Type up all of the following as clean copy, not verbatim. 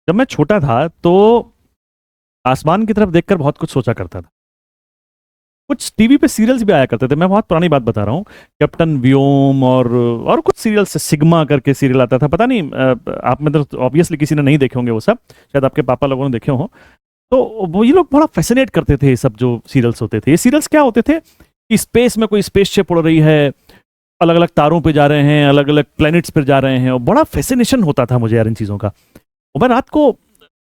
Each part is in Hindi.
जब मैं छोटा था तो आसमान की तरफ देखकर बहुत कुछ सोचा करता था। कुछ टीवी पे सीरियल्स भी आया करते थे, मैं बहुत पुरानी बात बता रहा हूँ। कैप्टन व्योम और कुछ सीरियल्स, सिग्मा करके सीरियल आता था, पता नहीं आप में तो ऑब्वियसली किसी ने नहीं देखे होंगे वो सब, शायद आपके पापा लोगों ने देखे हो। तो वो ये लोग बड़ा फैसिनेट करते थे, ये सब जो सीरियल्स होते थे। ये सीरियल्स क्या होते थे कि स्पेस में कोई स्पेसशिप उड़ रही है, अलग अलग तारों पे जा रहे हैं, अलग अलग प्लैनेट्स पर जा रहे हैं, और बड़ा फैसिनेशन होता था मुझे यार इन चीज़ों का। और मैं रात को,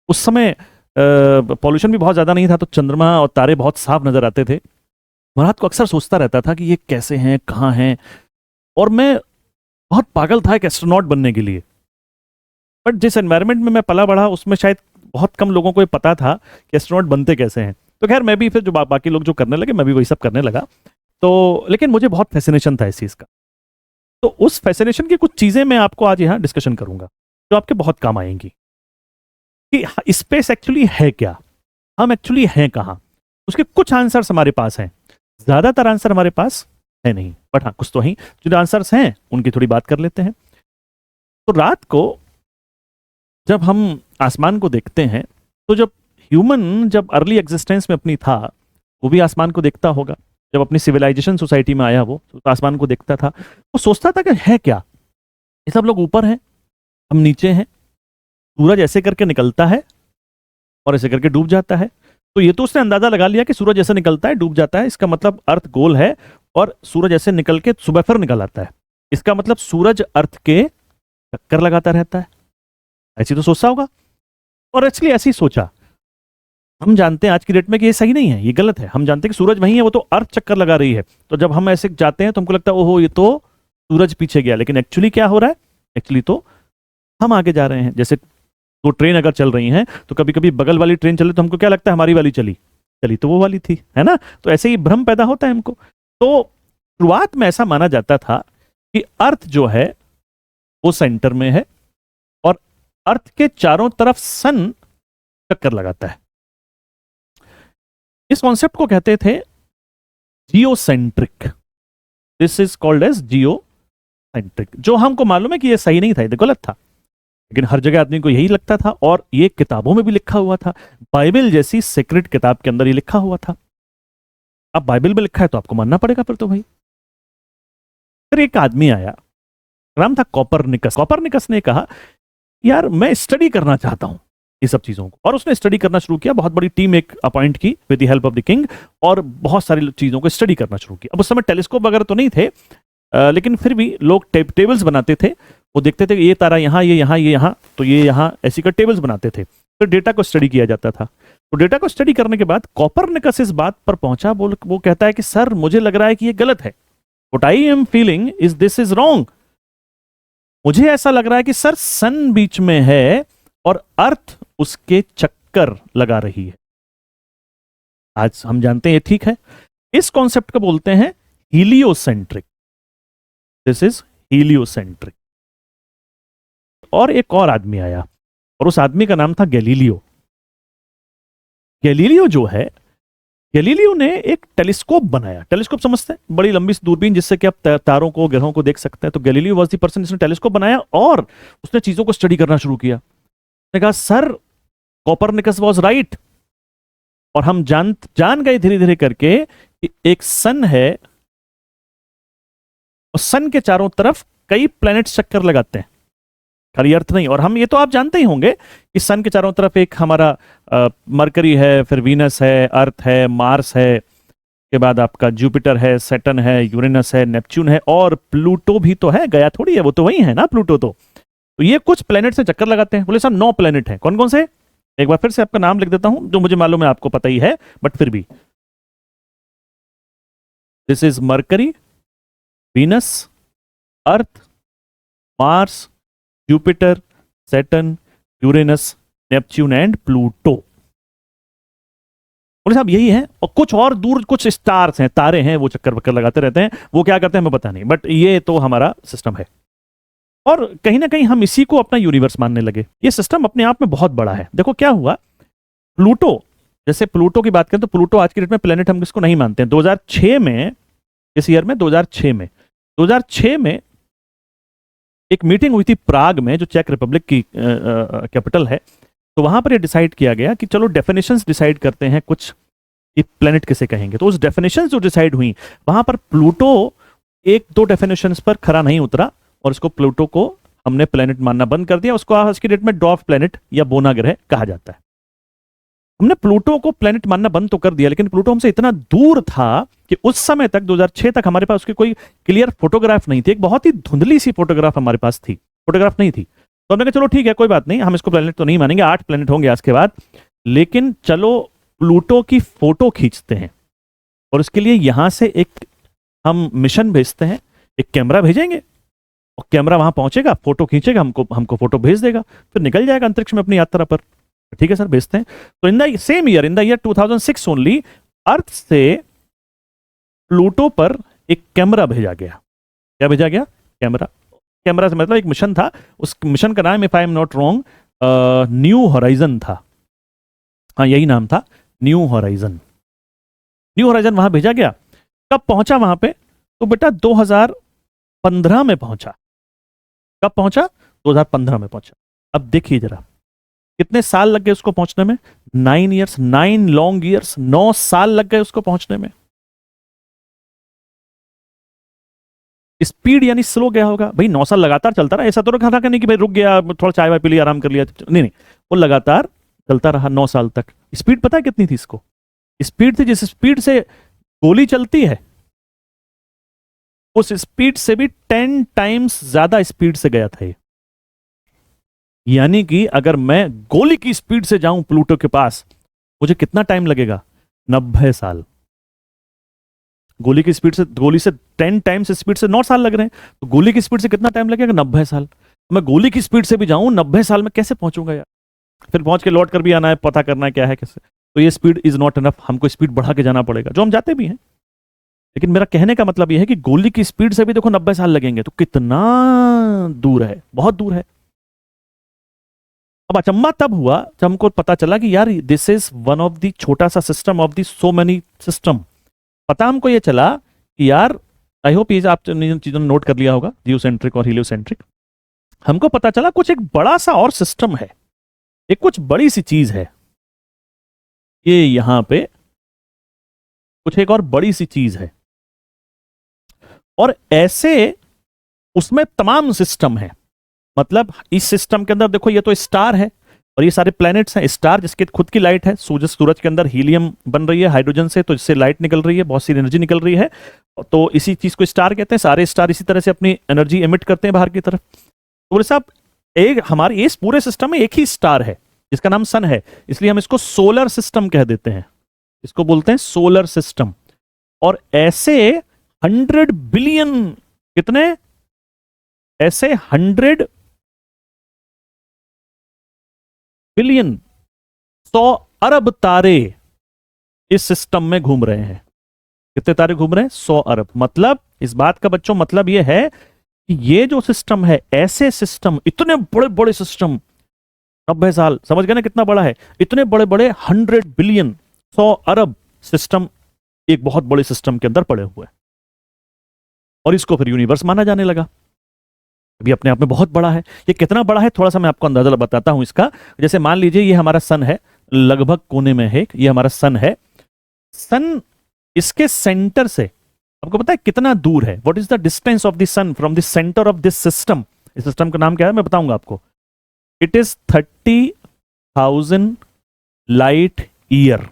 उस समय पॉल्यूशन भी बहुत ज़्यादा नहीं था, तो चंद्रमा और तारे बहुत साफ नजर आते थे। मैं रात को अक्सर सोचता रहता था कि ये कैसे हैं, कहाँ हैं। और मैं बहुत पागल था एक एस्ट्रोनॉट बनने के लिए। बट जिस एनवायरनमेंट में मैं पला बढ़ा उसमें शायद बहुत कम लोगों को ये पता था कि एस्ट्रोनॉट बनते कैसे हैं। तो खैर मैं भी फिर जो बाकी लोग जो करने लगे, मैं भी वही सब करने लगा। तो लेकिन मुझे बहुत फैसिनेशन था इस चीज़ का। तो उस फैसिनेशन की कुछ चीज़ें मैं आपको आज यहाँ डिस्कशन करूंगा जो आपके बहुत काम आएंगी कि स्पेस एक्चुअली है क्या, हम एक्चुअली हैं कहाँ। उसके कुछ आंसर्स हमारे पास हैं, ज्यादातर आंसर हमारे पास है नहीं, बट हाँ कुछ तो ही जो आंसर्स हैं उनकी थोड़ी बात कर लेते हैं। तो रात को जब हम आसमान को देखते हैं, तो जब ह्यूमन जब अर्ली एग्जिस्टेंस में अपनी था, वो भी आसमान को देखता होगा। जब अपनी सिविलाइजेशन सोसाइटी में आया वो तो आसमान को देखता था, वो सोचता था कि है क्या, ये सब लोग ऊपर हैं, हम नीचे हैं। सूरज ऐसे करके निकलता है और ऐसे करके डूब जाता है। तो ये तो उसने अंदाजा लगा लिया कि सूरज ऐसे निकलता है, डूब जाता है, इसका मतलब अर्थ गोल है, और सूरज ऐसे निकल के सुबह फिर निकल आता है, इसका मतलब सूरज अर्थ के चक्कर लगाता रहता है। ऐसी तो सोचता होगा, और एक्चुअली ऐसे ही सोचा। हम जानते हैं आज की डेट में कि ये सही नहीं है, ये गलत है। हम जानते हैं कि सूरज वही है, वो तो अर्थ चक्कर लगा रही है। तो जब हम ऐसे जाते हैं तो हमको लगता है ओहो ये तो सूरज पीछे गया, लेकिन एक्चुअली क्या हो रहा है, एक्चुअली तो हम आगे जा रहे हैं। जैसे तो ट्रेन अगर चल रही है तो कभी कभी बगल वाली ट्रेन चले तो हमको क्या लगता है हमारी वाली चली, चली तो वो वाली थी, है ना। तो ऐसे ही भ्रम पैदा होता है हमको। तो शुरुआत में ऐसा माना जाता था कि अर्थ जो है वो सेंटर में है और अर्थ के चारों तरफ सन चक्कर लगाता है। इस कॉन्सेप्ट को कहते थे geocentric. This is called as geocentric. जो हमको मालूम है कि ये सही नहीं था, ये गलत था, लेकिन हर जगह आदमी को यही लगता था, और ये किताबों में भी लिखा हुआ था। बाइबल जैसी सीक्रेट किताब के अंदर ये लिखा हुआ था। अब बाइबल में लिखा है तो आपको मानना पड़ेगा फिर तो भाई। फिर एक आदमी आया, नाम था कॉपरनिकस। कॉपरनिकस ने कहा यार मैं स्टडी करना चाहता हूं ये सब चीजों को, और उसने स्टडी करना शुरू किया। बहुत बड़ी टीम एक अपॉइंट की with the help of the king, और बहुत सारी चीजों को स्टडी करना शुरू किया। अब उस समय टेलीस्कोप वगैरह तो नहीं थे, लेकिन फिर भी लोग टेबल्स बनाते थे। वो देखते थे कि ये तारा यहाँ, ये यहाँ, ये यहाँ, तो ये यहाँ, ऐसी कर टेबल्स बनाते थे। फिर डेटा को स्टडी किया जाता था। तो डेटा को स्टडी करने के बाद कॉपरनिकस इस बात पर पहुंचा, वो कहता है कि सर मुझे लग रहा है कि ये गलत है। What I am feeling is this is wrong. मुझे ऐसा लग रहा है कि सर सन बीच में है और अर्थ उसके चक्कर लगा रही है। आज हम जानते हैं ये ठीक है। इस कॉन्सेप्ट को बोलते हैं हीलियोसेंट्रिक। This is heliocentric. और एक और आदमी आया, और उस आदमी का नाम था गैलीलियो। गैलीलियो जो है, गैलीलियो ने एक टेलीस्कोप बनाया। टेलीस्कोप समझते हैं, बड़ी लंबी दूरबीन जिससे कि आप तारों को, ग्रहों को देख सकते हैं। तो गैलीलियो वाज द पर्सन जिसने टेलीस्कोप बनाया, और उसने चीजों को स्टडी करना शुरू किया। उसने कहा सर कॉपरनिकस वाज राइट, और हम जान गए धीरे धीरे करके कि एक सन है, और सन के चारों तरफ कई प्लैनेट्स चक्कर लगाते हैं, खाली अर्थ नहीं। और हम ये तो आप जानते ही होंगे कि सन के चारों तरफ एक हमारा मरकरी है, फिर वीनस है, अर्थ है, मार्स है, के बाद आपका जुपिटर है, सैटर्न है, यूरेनस है, नेपच्यून है, और प्लूटो भी तो है, गया थोड़ी है, वो तो वही है ना प्लूटो। तो ये कुछ प्लैनेट से चक्कर लगाते हैं। बोले साहब 9 प्लैनेट हैं। कौन कौन से? एक बार फिर से आपका नाम लिख देता हूं, जो मुझे मालूम है आपको पता ही है, बट फिर भी। This is mercury, Venus, earth, Mars, Jupiter, Saturn, Uranus, Neptune and Pluto. बोले साहब यही है, और कुछ और दूर कुछ स्टार्स हैं, तारे हैं, वो चक्कर वक्कर लगाते रहते हैं। वो क्या करते हैं हमें पता नहीं, बट ये तो हमारा सिस्टम है। और कहीं ना कहीं हम इसी को अपना यूनिवर्स मानने लगे। ये सिस्टम अपने आप में बहुत बड़ा है। देखो क्या हुआ, प्लूटो, जैसे प्लूटो की बात करें तो प्लूटो आज की डेट में प्लेनेट हम किसको नहीं मानते हैं। 2006 में, इस ईयर में 2006 में एक मीटिंग हुई थी प्राग में, जो चेक रिपब्लिक की कैपिटल है। तो वहां पर ये डिसाइड किया गया कि चलो डेफिनेशंस डिसाइड करते हैं कुछ कि प्लेनेट किसे कहेंगे। तो उस डेफिनेशंस जो डिसाइड हुई वहां पर प्लूटो एक दो डेफिनेशंस पर खरा नहीं उतरा और इसको प्लूटो को हमने प्लेनेट मानना बंद कर दिया। उसको आज की डेट में डॉर्फ प्लेनेट या बोना ग्रह कहा जाता है। हमने प्लूटो को प्लेनेट मानना बंद तो कर दिया, लेकिन प्लूटो हमसे इतना दूर था कि उस समय तक 2006 तक हमारे पास उसकी कोई क्लियर फोटोग्राफ नहीं थी। एक बहुत ही धुंधली सी फोटोग्राफ हमारे पास थी, फोटोग्राफ नहीं थी। तो हमने कहा चलो ठीक है कोई बात नहीं, हम इसको प्लेनेट तो नहीं मानेंगे, 8 प्लेनेट होंगे आज के बाद, लेकिन चलो प्लूटो की फोटो खींचते हैं। और उसके लिए यहां से एक हम मिशन भेजते हैं, एक कैमरा भेजेंगे और कैमरा वहां पहुंचेगा, फोटो खींचेगा, हमको फोटो भेज देगा, फिर निकल जाएगा अंतरिक्ष में अपनी यात्रा पर। ठीक है सर, भेजते हैं। तो in the same year, in the year 2006 only, earth से प्लूटो पर एक कैमरा भेजा गया। क्या भेजा गया? कैमरा। कैमरा से मतलब एक मिशन था। उस मिशन का नाम, if I am not wrong, new horizon था। हाँ यही नाम था, न्यू हॉराइजन। न्यू हॉराइजन वहां भेजा गया। कब पहुंचा वहां पे? तो बेटा 2015 में पहुंचा। कब पहुंचा? 2015 में पहुंचा। अब देखिए जरा कितने साल लग गए उसको पहुंचने में? 9 ईयर्स, 9 लॉन्ग ईयर्स, 9 साल लग गए उसको पहुंचने में। स्पीड यानी स्लो गया होगा भाई, 9 साल लगातार चलता रहा। ऐसा तो रखा था नहीं कि भाई रुक गया, थोड़ा चाय वाय पी लिया, आराम कर लिया, नहीं नहीं, वो लगातार चलता रहा 9 साल तक। स्पीड पता है कितनी थी इसको? स्पीड थी जिस स्पीड से गोली चलती है, उस स्पीड से भी 10 टाइम्स ज्यादा स्पीड से गया था ये। यानी कि अगर मैं गोली की स्पीड से जाऊं प्लूटो के पास, मुझे कितना टाइम लगेगा? 90 साल। गोली की स्पीड से, गोली से 10 टाइम्स स्पीड से 9 साल लग रहे हैं, तो गोली की स्पीड से कितना टाइम लगेगा? 90 साल। मैं गोली की स्पीड से भी जाऊं 90 साल में कैसे पहुंचूंगा यार? फिर पहुंच के लौट कर भी आना है, पता करना है क्या है कैसे। तो ये स्पीड इज नॉट इनफ, हमको स्पीड बढ़ा के जाना पड़ेगा, जो हम जाते भी हैं। लेकिन मेरा कहने का मतलब यह है कि गोली की स्पीड से भी देखो 90 साल लगेंगे, तो कितना दूर है, बहुत दूर है। अब अचंबा तब हुआ जब हमको पता चला कि यार this is one of the छोटा सा system of the so many system. पता हमको ये चला कि यार, आई होप ये आप चीजों ने नोट कर लिया होगा, जियोसेंट्रिक और हीलियोसेंट्रिक। हमको पता चला कुछ एक बड़ा सा और सिस्टम है, एक कुछ बड़ी सी चीज है ये, यहां पे कुछ एक और बड़ी सी चीज है। और ऐसे उसमें तमाम सिस्टम है। मतलब इस सिस्टम के अंदर देखो, ये तो स्टार है और ये सारे प्लैनेट्स हैं। स्टार जिसकी खुद की लाइट है, सूरज के अंदर हीलियम बन रही है हाइड्रोजन से, तो इससे लाइट निकल रही है, बहुत सी एनर्जी निकल रही है, तो इसी चीज को स्टार कहते हैं। सारे स्टार इसी तरह से अपनी एनर्जी एमिट करते हैं बाहर की तरफ। तो बोले साहब, एक हमारे इस पूरे सिस्टम में एक ही स्टार है जिसका नाम सन है, इसलिए हम इसको सोलर सिस्टम कह देते हैं। इसको बोलते हैं सोलर सिस्टम। और ऐसे 100 बिलियन, कितने? ऐसे 100 बिलियन, 100 अरब तारे इस सिस्टम में घूम रहे हैं। कितने तारे घूम रहे हैं? 100 अरब। मतलब इस बात का बच्चों मतलब यह है कि ये जो सिस्टम है, ऐसे सिस्टम, इतने बड़े बड़े सिस्टम, 90 साल, समझ गए ना कितना बड़ा है? इतने बड़े बड़े 100 बिलियन, 100 अरब सिस्टम एक बहुत बड़े सिस्टम के अंदर पड़े हुए हैं। और इसको फिर यूनिवर्स माना जाने लगा। अभी अपने आप में बहुत बड़ा है। ये कितना बड़ा है थोड़ा सा मैं आपको अंदाजा बताता हूं इसका। जैसे मान लीजिए ये हमारा सन है, लगभग कोने में है, ये हमारा सन है। सन, इसके सेंटर से आपको पता है कितना दूर है? What is the distance of the sun from the centre of this system? इस सिस्टम का नाम क्या है मैं बताऊंगा आपको। It is 30,000 light year.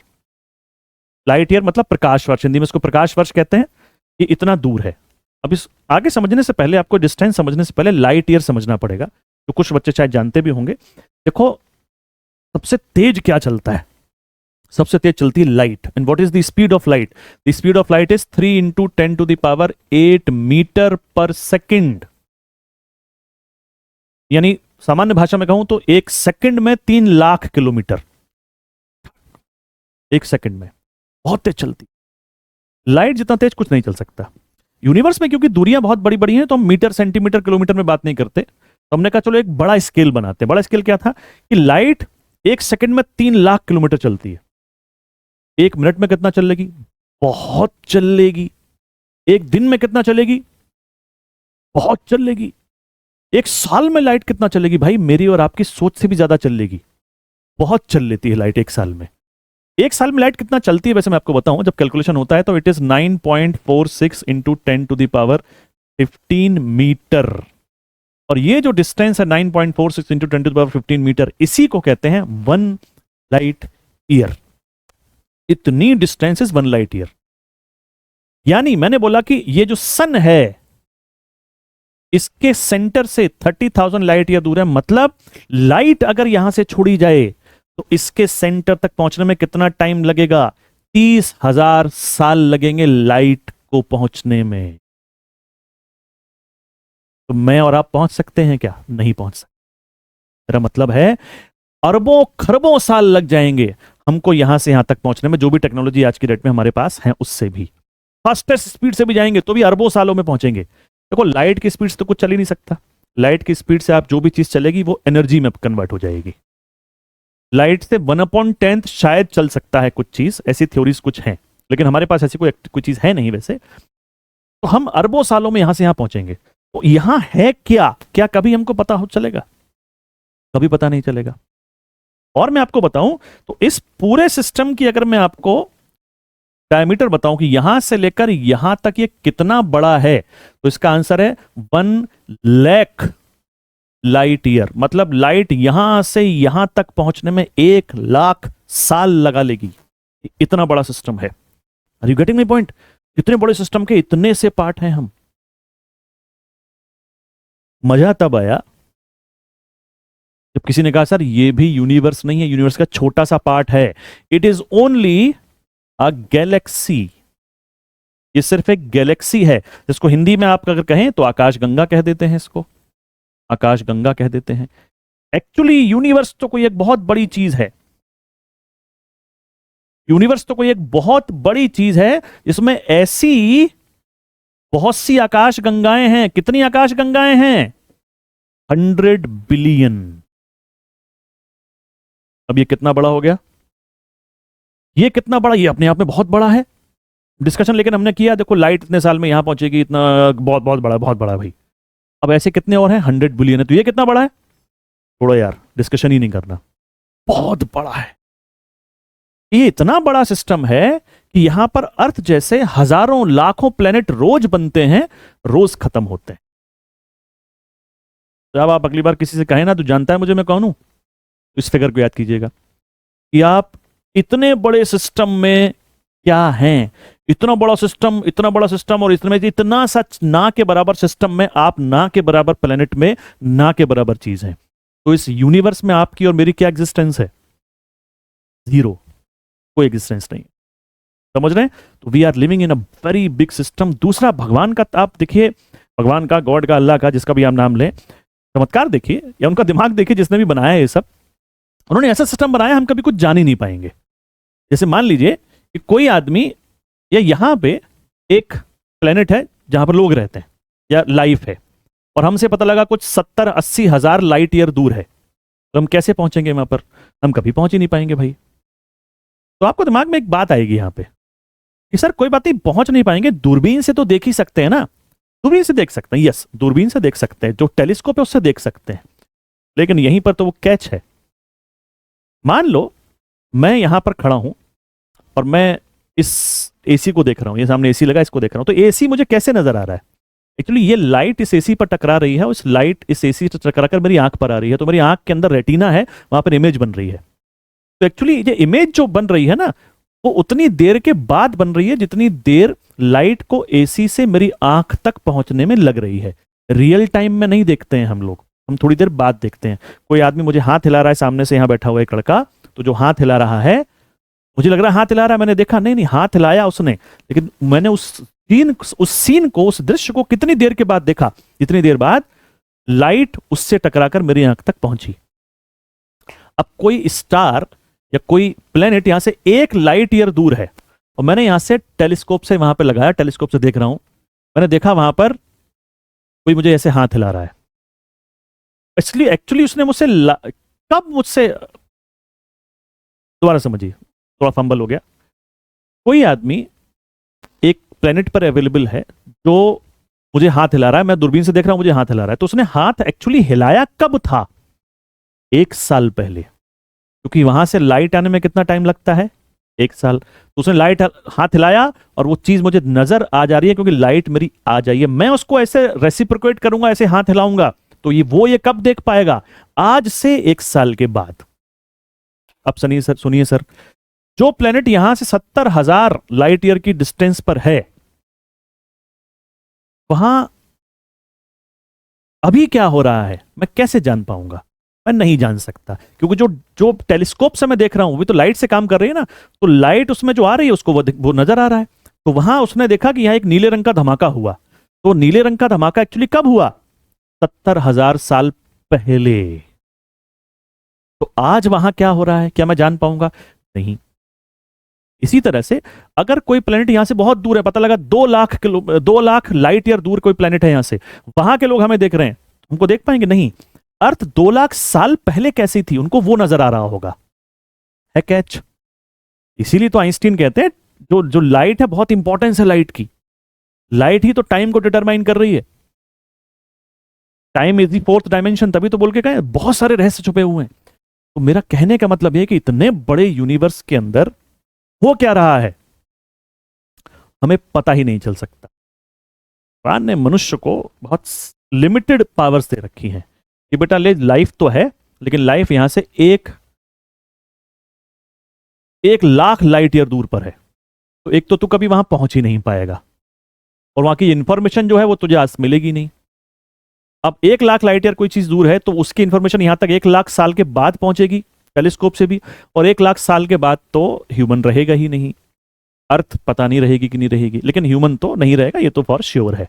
Light year मतलब प्रकाश वर्ष, हिंदी में इसको प्रकाश वर्ष कहते हैं। ये इतना दूर है। अब इस आगे समझने से पहले, आपको डिस्टेंस समझने से पहले लाइट ईयर समझना पड़ेगा, तो कुछ बच्चे शायद जानते भी होंगे। देखो सबसे तेज क्या चलता है? सबसे तेज चलती है light. And what is the speed of light? The speed of light is 3 × 10⁸ metre per second. यानी सामान्य भाषा में कहूं तो एक सेकंड में 3 लाख किलोमीटर, एक सेकंड में। बहुत तेज चलती। लाइट जितना तेज कुछ नहीं चल सकता यूनिवर्स में, क्योंकि दूरियां बहुत बड़ी बड़ी हैं, तो हम मीटर, सेंटीमीटर, किलोमीटर में बात नहीं करते। तो हमने कहा चलो एक बड़ा स्केल बनाते हैं। बड़ा स्केल क्या था कि लाइट एक सेकंड में 3 लाख किलोमीटर चलती है। एक मिनट में कितना चलेगी? बहुत चलेगी। एक दिन में कितना चलेगी? बहुत चलेगी। एक साल में लाइट कितना चलेगी? भाई मेरी और आपकी सोच से भी ज्यादा चलेगी। बहुत चल लेती है लाइट एक साल में। एक साल में लाइट कितना चलती है वैसे मैं आपको बताऊं, जब कैलकुलेशन होता है तो इट इज 9.46 इंटू 10⁻15 मीटर। और ये जो डिस्टेंस है 9.46 इंटू 10⁻15 मीटर, इसी को कहते हैं 1 लाइट ईयर। इतनी डिस्टेंस इज 1 लाइट ईयर। यानी मैंने बोला कि ये जो सन है इसके सेंटर से 30,000 लाइट ईयर दूर है, मतलब लाइट अगर यहां से छोड़ी जाए तो इसके सेंटर तक पहुंचने में कितना टाइम लगेगा? 30,000 साल लगेंगे लाइट को पहुंचने में। तो मैं और आप पहुंच सकते हैं क्या? नहीं पहुंच सकते। मेरा मतलब है अरबों खरबों साल लग जाएंगे हमको यहां से यहां तक पहुंचने में, जो भी टेक्नोलॉजी आज की डेट में हमारे पास है उससे भी। फास्टेस्ट स्पीड से भी जाएंगे तो भी अरबों सालों में पहुंचेंगे। देखो लाइट की स्पीड से तो कुछ चल ही नहीं सकता। लाइट की स्पीड से आप जो भी चीज चलेगी वो एनर्जी में कन्वर्ट हो जाएगी। लाइट से 1/10 शायद चल सकता है कुछ चीज, ऐसी थ्योरीज कुछ हैं, लेकिन हमारे पास ऐसी कोई चीज है नहीं वैसे। तो हम अरबों सालों में यहां से यहां पहुंचेंगे। तो यहां है क्या, क्या कभी हमको पता हो चलेगा? कभी पता नहीं चलेगा। और मैं आपको बताऊं तो इस पूरे सिस्टम की अगर मैं आपको डायमीटर बताऊं कि यहां से लेकर यहां तक ये कितना बड़ा है, तो इसका आंसर है 1 लाख लाइट ईयर। मतलब लाइट यहां से यहां तक पहुंचने में 1 लाख साल लगा लेगी। इतना बड़ा सिस्टम है। Are you getting my point? इतने बड़े सिस्टम के इतने से पार्ट हैं हम। मजा तब आया जब किसी ने कहा सर ये भी यूनिवर्स नहीं है, यूनिवर्स का छोटा सा पार्ट है। It is only a Galaxy. ये सिर्फ एक गैलेक्सी है, जिसको हिंदी में आप अगर कहें तो आकाश गंगा कह देते हैं, इसको आकाश गंगा कह देते हैं। एक्चुअली यूनिवर्स तो कोई एक बहुत बड़ी चीज है। यूनिवर्स तो कोई एक बहुत बड़ी चीज है जिसमें ऐसी बहुत सी आकाश गंगाएं हैं। कितनी आकाश गंगाएं हैं? 100 बिलियन। अब ये कितना बड़ा हो गया? ये कितना बड़ा? ये अपने आप में बहुत बड़ा है। डिस्कशन लेकिन हमने किया, देखो लाइट इतने साल में यहां पहुंचेगी, इतना बहुत बहुत बड़ा, बहुत बड़ा भाई। अब ऐसे कितने और हैं? 100 बिलियन है। तो ये कितना बड़ा है? थोड़ा यार डिस्कशन ही नहीं करना, बहुत बड़ा है। ये इतना बड़ा सिस्टम है कि यहां पर अर्थ जैसे हजारों लाखों प्लेनेट रोज बनते हैं, रोज खत्म होते हैं। जब आप अगली बार किसी से कहें ना तो जानता है मुझे मैं कौन हूं, इस फिगर को याद कीजिएगा कि आप इतने बड़े सिस्टम में क्या हैं। इतना बड़ा सिस्टम, इतना बड़ा सिस्टम, और इसमें इतना सच ना के बराबर सिस्टम में आप ना के बराबर प्लेनेट में ना के बराबर चीज है। तो इस यूनिवर्स में आपकी और मेरी क्या एग्जिस्टेंस है? जीरो, कोई एग्जिस्टेंस नहीं। समझ रहे हैं? तो we are living in a very big system. दूसरा भगवान का, आप देखिए भगवान का, गॉड का, अल्लाह का, जिसका भी आप नाम लें, चमत्कार देखिए या उनका दिमाग देखिए, जिसने भी बनाया है ये सब। उन्होंने ऐसा सिस्टम बनाया हम कभी कुछ जान ही नहीं पाएंगे। जैसे मान लीजिए कि कोई आदमी, या यहां पे एक प्लेनेट है जहां पर लोग रहते हैं या लाइफ है, और हमसे पता लगा कुछ 70-80 हजार लाइट ईयर दूर है, तो हम कैसे पहुंचेंगे वहां पर? हम कभी पहुंच ही नहीं पाएंगे भाई। तो आपको दिमाग में एक बात आएगी यहां पे कि सर कोई बात नहीं, पहुंच नहीं पाएंगे, दूरबीन से तो देख ही सकते हैं ना। दूरबीन से देख सकते हैं, यस दूरबीन से देख सकते हैं, जो टेलीस्कोप है उससे देख सकते हैं, लेकिन यहीं पर तो वो कैच है। मान लो मैं यहां पर खड़ा हूं और मैं इस एसी को देख रहा हूं, ये सामने एसी लगा, इसको देख रहा हूं, तो एसी मुझे कैसे नजर आ रहा है? एक्चुअली ये लाइट इस एसी पर टकरा रही है, उस लाइट इस एसी से टकराकर मेरी आंख पर आ रही है, तो मेरी आंख के अंदर रेटिना है, वहां पर इमेज बन रही है। तो एक्चुअली ये इमेज जो बन रही है ना, वो उतनी देर के बाद बन रही है जितनी देर लाइट को एसी से मेरी आंख तक पहुंचने में लग रही है। रियल टाइम में नहीं देखते हैं हम लोग, हम थोड़ी देर बाद देखते हैं। कोई आदमी मुझे हाथ हिला रहा है, सामने से यहां बैठा हुआ एक लड़का, तो जो हाथ हिला रहा है, मुझे लग रहा है हाथ हिला रहा है, मैंने देखा नहीं, नहीं हाथ हिलाया उसने, लेकिन मैंने उस सीन को, उस दृश्य को कितनी देर के बाद देखा? जितनी देर बाद लाइट उससे टकराकर मेरी आंख तक पहुंची। अब कोई स्टार या कोई प्लेनेट यहां से 1 लाइट ईयर दूर है, और मैंने यहां से टेलीस्कोप से वहां पर लगाया, टेलीस्कोप से देख रहा हूं, मैंने देखा वहां पर कोई मुझे ऐसे हाथ हिला रहा है। इसलिए एक्चुअली उसने मुझसे कब मुझसे, दोबारा समझिए, थोड़ा फंबल हो गया। कोई आदमी एक प्लेनेट पर अवेलेबल है जो मुझे हाथ हिला रहा है, मैं दूरबीन से देख रहा हूं, मुझे हाथ हिला रहा है, तो उसने हाथ एक्चुअली हिलाया कब था? 1 साल पहले। क्योंकि वहां से लाइट आने में कितना टाइम लगता है, 1 साल। तो उसने लाइट हाथ हिलाया और वो चीज मुझे नजर आ जा रही है क्योंकि लाइट मेरी आ जाइए, मैं उसको ऐसे रेसिप्रोकेट करूंगा, ऐसे हाथ हिलाऊंगा, तो ये कब देख पाएगा, आज से 1 साल के बाद। अब सुनिए सर, जो प्लेनेट यहां से 70,000 लाइट ईयर की डिस्टेंस पर है, वहां अभी क्या हो रहा है मैं कैसे जान पाऊंगा, मैं नहीं जान सकता, क्योंकि जो जो टेलीस्कोप से मैं देख रहा हूं वो तो लाइट से काम कर रही है ना, तो लाइट उसमें जो आ रही है उसको वो नजर आ रहा है। तो वहां उसने देखा कि यहां एक नीले रंग का धमाका हुआ, तो नीले रंग का धमाका एक्चुअली कब हुआ, 70,000 साल पहले। तो आज वहां क्या हो रहा है, क्या मैं जान पाऊंगा, नहीं। इसी तरह से अगर कोई प्लेनेट यहां से बहुत दूर है, पता लगा 2 लाख लाइट ईयर दूर कोई प्लेनेट है यहां से, वहां के लोग हमें देख रहे हैं, हमको देख पाएंगे, नहीं। अर्थ 2 लाख साल पहले कैसी थी उनको वो नजर आ रहा होगा, है कैच। इसीलिए तो आइंस्टीन कहते हैं जो जो लाइट है, बहुत इंपॉर्टेंस है लाइट की, लाइट ही तो टाइम को डिटरमाइन कर रही है, time is the 4th dimension, तभी तो बोल के कहे बहुत सारे रहस्य छुपे हुए हैं। तो मेरा कहने का मतलब यह कि इतने बड़े यूनिवर्स के अंदर हो क्या रहा है हमें पता ही नहीं चल सकता। कुरान ने मनुष्य को बहुत लिमिटेड पावर्स दे रखी हैं कि बेटा ले, लाइफ तो है लेकिन लाइफ यहां से 1 लाख लाइट ईयर दूर पर है, तो एक तो तू कभी वहां पहुंच ही नहीं पाएगा और वहां की इंफॉर्मेशन जो है वो तुझे आज मिलेगी नहीं। अब 1 लाख लाइट ईयर कोई चीज दूर है तो उसकी इंफॉर्मेशन यहां तक 1 लाख साल के बाद पहुंचेगी टेलीस्कोप से भी, और 1 लाख साल के बाद तो ह्यूमन रहेगा ही नहीं। अर्थ पता नहीं रहेगी कि नहीं रहेगी, लेकिन ह्यूमन तो नहीं रहेगा, ये तो फॉर श्योर है।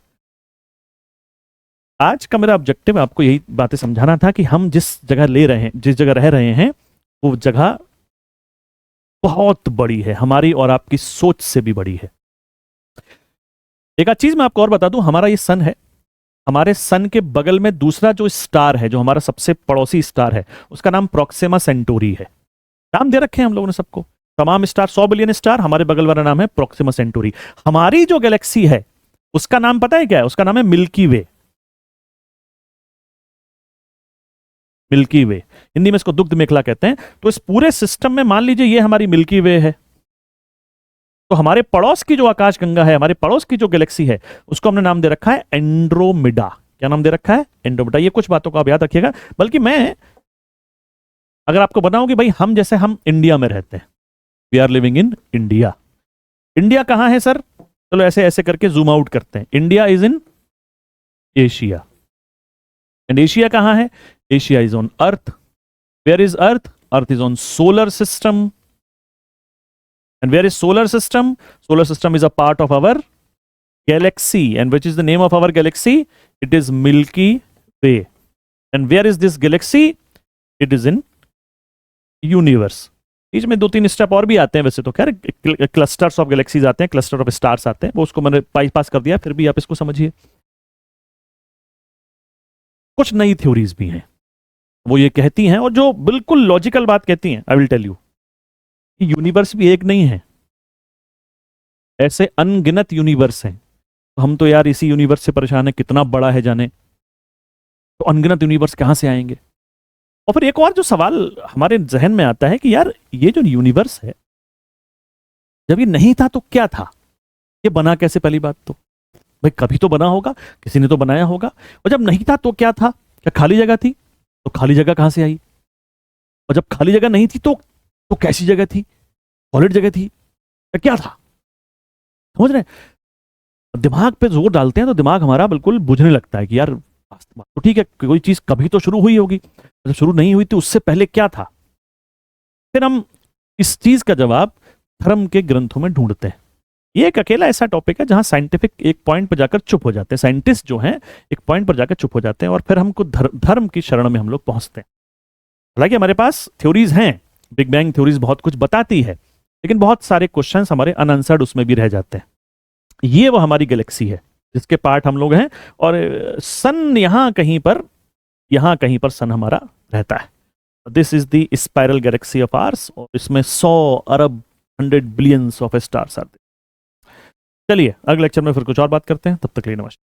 आज का मेरा ऑब्जेक्टिव आपको यही बातें समझाना था कि हम जिस जगह जिस जगह रह रहे हैं वो जगह बहुत बड़ी है, हमारी और आपकी सोच से भी बड़ी है। एक आध चीज मैं आपको और बता दूं, हमारा ये सन है, हमारे सन के बगल में दूसरा जो स्टार है, जो हमारा सबसे पड़ोसी स्टार है, उसका नाम प्रोक्सिमा सेंटोरी है। नाम दे रखे हैं हम लोगों ने सबको, तमाम स्टार, 100 बिलियन स्टार, हमारे बगल वाला नाम है प्रोक्सिमा सेंटोरी। हमारी जो गैलेक्सी है उसका नाम पता है क्या है, उसका नाम है मिल्की वे। मिल्की वे, हिंदी में इसको दुग्ध मेखला कहते हैं। तो इस पूरे सिस्टम में मान लीजिए ये हमारी मिल्की वे है, तो हमारे पड़ोस की जो आकाश गंगा है, हमारे पड़ोस की जो गैलेक्सी है, उसको हमने नाम दे रखा है एंड्रोमिडा। क्या नाम दे रखा है, एंड्रोमिडा। ये कुछ बातों को आप याद रखिएगा। बल्कि मैं अगर आपको बताऊं कि भाई हम इंडिया में रहते हैं, we are living in India. India कहां है सर, चलो ऐसे ऐसे करके जूम आउट करते हैं। India is in Asia, and Asia कहां है, Asia is on earth. Where is earth, earth is on solar system. And where is solar system? Solar system is a part of our galaxy. And which is the name of our galaxy? It is Milky Way. And where is this galaxy? It is in universe. बीच में 2-3 स्टेप और भी आते हैं वैसे तो, खैर क्लस्टर्स ऑफ गैलेक्सीज आते हैं, क्लस्टर ऑफ स्टार्स आते हैं, वो उसको मैंने पास कर दिया, फिर भी आप इसको समझिए। कुछ नई थ्योरीज भी हैं, वो ये कहती हैं, और जो बिल्कुल लॉजिकल बात कहती हैं, I will tell you, universe भी एक नहीं है, ऐसे अनगिनत यूनिवर्स हैं। तो हम तो यार इसी यूनिवर्स से परेशान है, कितना बड़ा है जाने, तो अनगिनत यूनिवर्स कहां से आएंगे। और फिर एक और जो सवाल हमारे जहन में आता है कि यार ये जो यूनिवर्स है, जब ये नहीं था तो क्या था, ये बना कैसे, पहली बात तो भाई कभी तो बना होगा, किसी ने तो बनाया होगा। और जब नहीं था तो क्या था, क्या खाली जगह थी, तो खाली जगह कहां से आई, और जब खाली जगह नहीं थी तो कैसी जगह थी, सॉलिड जगह थी, क्या था, समझ रहे हैं। दिमाग पे जोर डालते हैं तो दिमाग हमारा बिल्कुल बुझने लगता है कि यार तो ठीक है, कोई चीज कभी तो शुरू हुई होगी, जब शुरू नहीं हुई थी उससे पहले क्या था। फिर हम इस चीज का जवाब धर्म के ग्रंथों में ढूंढते हैं। ये एक अकेला ऐसा टॉपिक है जहां साइंटिफिक एक पॉइंट पर जाकर चुप हो जाते हैं, साइंटिस्ट जो हैं एक पॉइंट पर जाकर चुप हो जाते हैं, और फिर हमको धर्म की शरण में हम लोग पहुंचते हैं। हालांकि हमारे पास थ्योरीज हैं, बिग बैंग थ्योरीज बहुत कुछ बताती है, लेकिन बहुत सारे क्वेश्चंस हमारे अनआंसर्ड उसमें भी रह जाते हैं। ये वो हमारी गैलेक्सी है जिसके पार्ट हम लोग हैं, और सन यहां कहीं पर सन हमारा रहता है। This is the spiral galaxy of ours, और इसमें 100 अरब 100 बिलियंस ऑफ स्टार्स आते हैं। चलिए अगले लेक्चर में फिर कुछ और बात करते हैं, तब तक के लिए नमस्कार।